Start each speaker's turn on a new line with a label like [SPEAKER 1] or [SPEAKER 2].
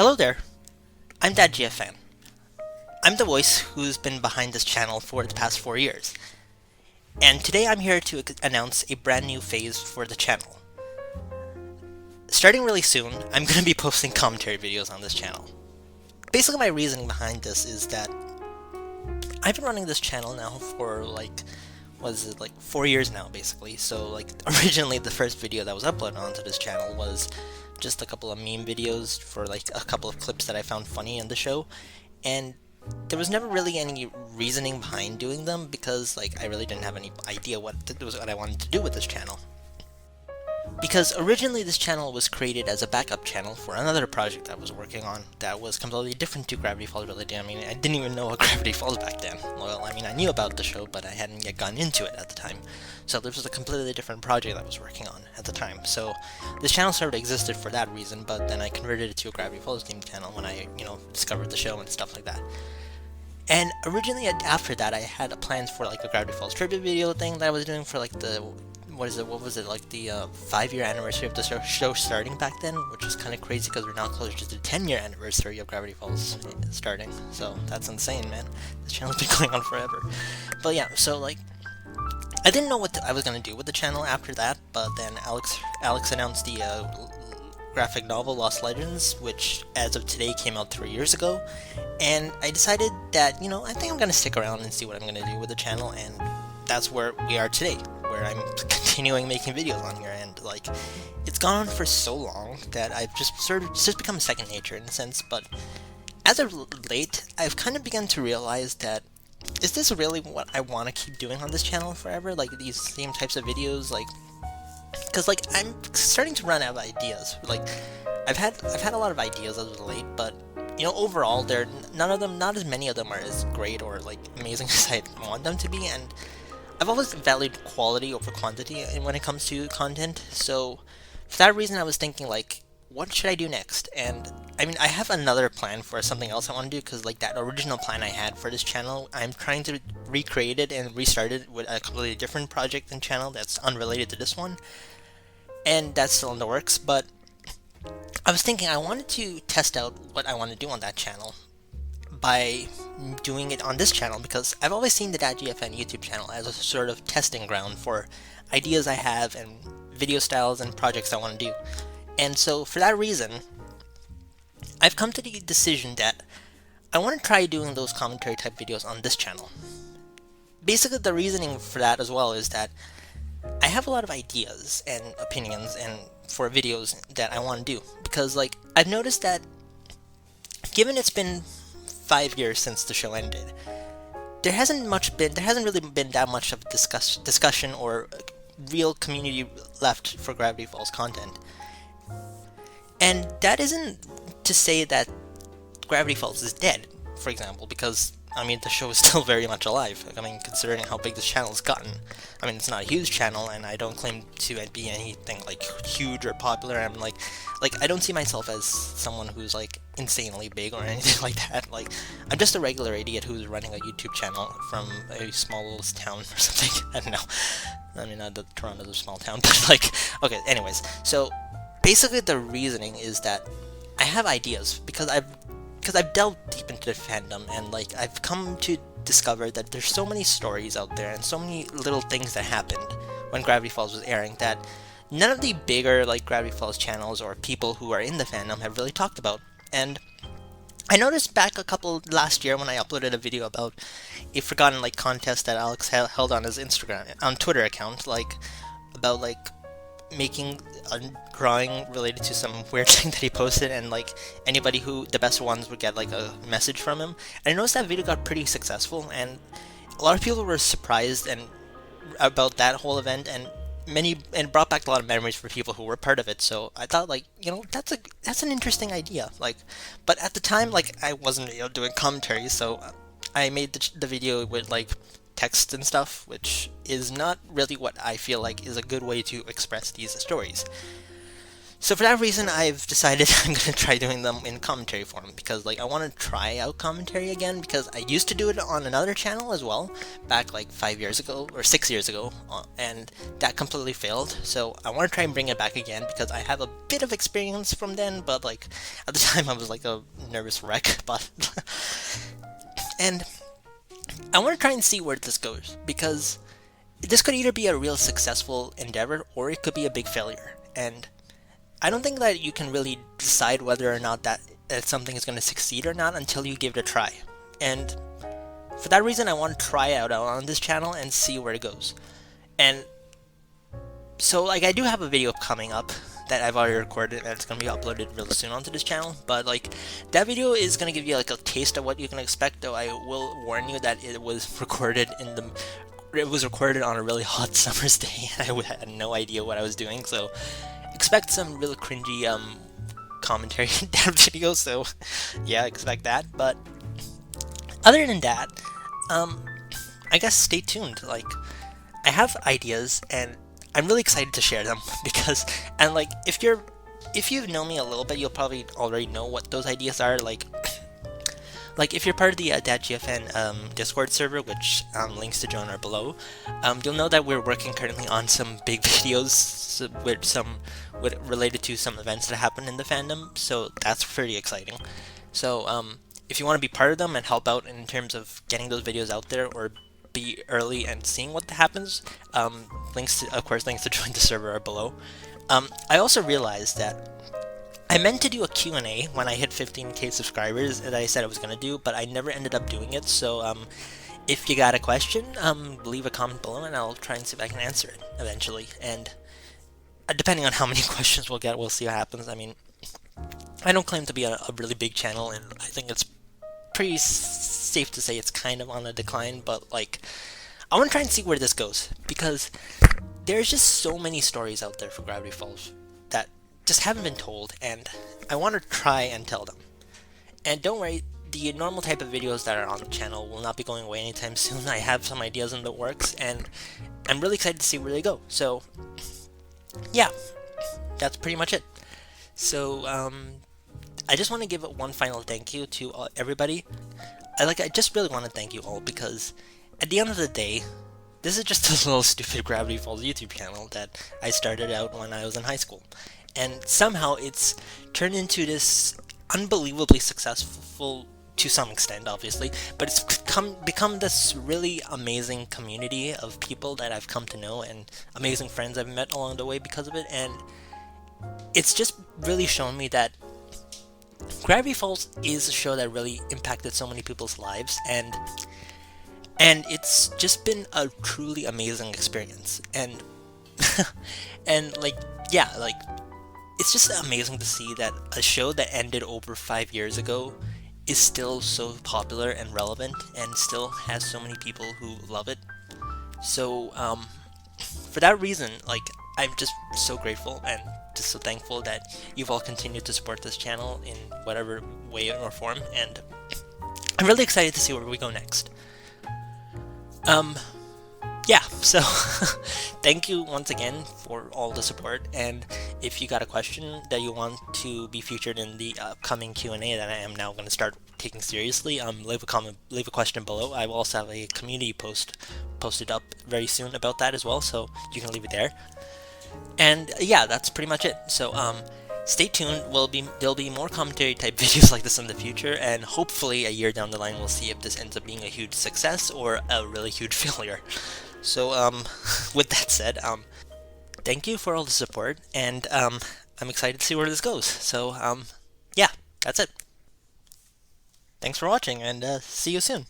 [SPEAKER 1] Hello there, I'm DadGFN. I'm the voice who's been behind this channel for the past 4 years, and today I'm here to announce a brand new phase for the channel. Starting really soon, I'm going to be posting commentary videos on this channel. Basically, my reasoning behind this is that I've been running this channel now for was it 4 years now, basically. So originally the first video that was uploaded onto this channel was just a couple of meme videos for a couple of clips that I found funny in the show, and there was never really any reasoning behind doing them because I really didn't have any idea what I wanted to do with this channel. Because originally this channel was created as a backup channel for another project I was working on that was completely different to Gravity Falls related. I mean, I didn't even know what Gravity Falls back then. Well, I mean, I knew about the show, but I hadn't yet gone into it at the time. So this was a completely different project I was working on at the time. So this channel sort of existed for that reason, but then I converted it to a Gravity Falls themed channel when I, discovered the show and stuff like that. And originally after that, I had plans for a Gravity Falls tribute video thing that I was doing for the what was it, the 5-year anniversary of the show starting back then, which is kind of crazy because we're now closer to the 10-year anniversary of Gravity Falls starting, so that's insane, man. This channel's been going on forever. But yeah, so I didn't know what I was going to do with the channel after that, but then Alex announced the graphic novel Lost Legends, which as of today came out 3 years ago, and I decided that, I think I'm going to stick around and see what I'm going to do with the channel, and that's where we are today, where I'm continuing making videos on here, and it's gone on for so long that I've just become second nature in a sense. But as of late, I've kind of begun to realize that, is this really what I want to keep doing on this channel forever? These same types of videos, because I'm starting to run out of ideas. I've had a lot of ideas as of late, but overall, not as many of them are as great or amazing as I want them to be, and I've always valued quality over quantity when it comes to content. So for that reason, I was thinking what should I do next? And I mean, I have another plan for something else I want to do, because that original plan I had for this channel, I'm trying to recreate it and restart it with a completely different project and channel that's unrelated to this one, and that's still in the works. But I was thinking I wanted to test out what I want to do on that channel by doing it on this channel, because I've always seen the DadGFN YouTube channel as a sort of testing ground for ideas I have and video styles and projects I want to do. And so for that reason, I've come to the decision that I want to try doing those commentary type videos on this channel. Basically, the reasoning for that as well is that I have a lot of ideas and opinions and for videos that I want to do, because I've noticed that given it's been 5 years since the show ended, there hasn't really been that much of discussion or real community left for Gravity Falls content. And that isn't to say that Gravity Falls is dead, for example, because I mean, the show is still very much alive. I mean, considering how big this channel's gotten. I mean, it's not a huge channel, and I don't claim to be anything huge or popular. I'm I don't see myself as someone who's insanely big or anything like that. I'm just a regular idiot who's running a YouTube channel from a small little town or something. I don't know. I mean, not that Toronto's a small town, but okay. Anyways, so basically the reasoning is that I have ideas because I've delved deep into the fandom, and I've come to discover that there's so many stories out there and so many little things that happened when Gravity Falls was airing that none of the bigger Gravity Falls channels or people who are in the fandom have really talked about. And I noticed back last year when I uploaded a video about a forgotten contest that Alex held on his Twitter account, about making a drawing related to some weird thing that he posted, and anybody the best ones would get a message from him. And I noticed that video got pretty successful, and a lot of people were surprised and about that whole event, and brought back a lot of memories for people who were part of it. So I thought that's an interesting idea. But at the time I wasn't doing commentary, so I made the video with text and stuff, which is not really what I feel is a good way to express these stories. So for that reason, I've decided I'm gonna try doing them in commentary form because like I want to try out commentary again because I used to do it on another channel as well back like 5 years ago or 6 years ago, and that completely failed. So I want to try and bring it back again because I have a bit of experience from then, but like at the time I was like a nervous wreck. But and I want to try and see where this goes because this could either be a real successful endeavor or it could be a big failure. And I don't think that you can really decide whether or not that something is going to succeed or not until you give it a try. And for that reason, I want to try out on this channel and see where it goes. And so, like, I do have a video coming up that I've already recorded and it's going to be uploaded real soon onto this channel. But, like, that video is going to give you, like, a taste of what you can expect, though I will warn you that it was recorded on a really hot summer's day. I had no idea what I was doing, so expect some really cringy commentary in that video, so yeah, expect that. But other than that, I guess stay tuned. Like, I have ideas and I'm really excited to share them because, and like, if you know me a little bit, you'll probably already know what those ideas are. Like if you're part of the .gfn Discord server, which links to join are below, you'll know that we're working currently on some big videos related to some events that happen in the fandom, so that's pretty exciting. So if you want to be part of them and help out in terms of getting those videos out there or be early and seeing what happens, links to join the server are below. I also realized that I meant to do a Q&A when I hit 15k subscribers that I said I was going to do, but I never ended up doing it, so if you got a question, leave a comment below and I'll try and see if I can answer it eventually. And depending on how many questions we'll get, we'll see what happens. I mean, I don't claim to be a really big channel, and I think it's pretty safe to say it's kind of on a decline, but like, I want to try and see where this goes, because there's just so many stories out there for Gravity Falls that just haven't been told, and I want to try and tell them. And don't worry, the normal type of videos that are on the channel will not be going away anytime soon. I have some ideas in the works, and I'm really excited to see where they go. So, yeah, that's pretty much it. So, I just want to give one final thank you to everybody. I just really want to thank you all, because at the end of the day, this is just a little stupid Gravity Falls YouTube channel that I started out when I was in high school. And somehow it's turned into this unbelievably successful, to some extent obviously, but it's become this really amazing community of people that I've come to know and amazing friends I've met along the way because of it. And it's just really shown me that Gravity Falls is a show that really impacted so many people's lives, and it's just been a truly amazing experience. And and like, yeah, like, it's just amazing to see that a show that ended over 5 years ago is still so popular and relevant and still has so many people who love it. So for that reason, like, I'm just so grateful and just so thankful that you've all continued to support this channel in whatever way or form, and I'm really excited to see where we go next. Yeah, so thank you once again for all the support, and if you got a question that you want to be featured in the upcoming Q&A that I am now going to start taking seriously, leave a question below. I will also have a community post posted up very soon about that as well, so you can leave it there. And yeah, that's pretty much it. So stay tuned. There'll be more commentary type videos like this in the future, and hopefully a year down the line we'll see if this ends up being a huge success or a really huge failure. So with that said, thank you for all the support, and I'm excited to see where this goes. So yeah, that's it. Thanks for watching, and see you soon.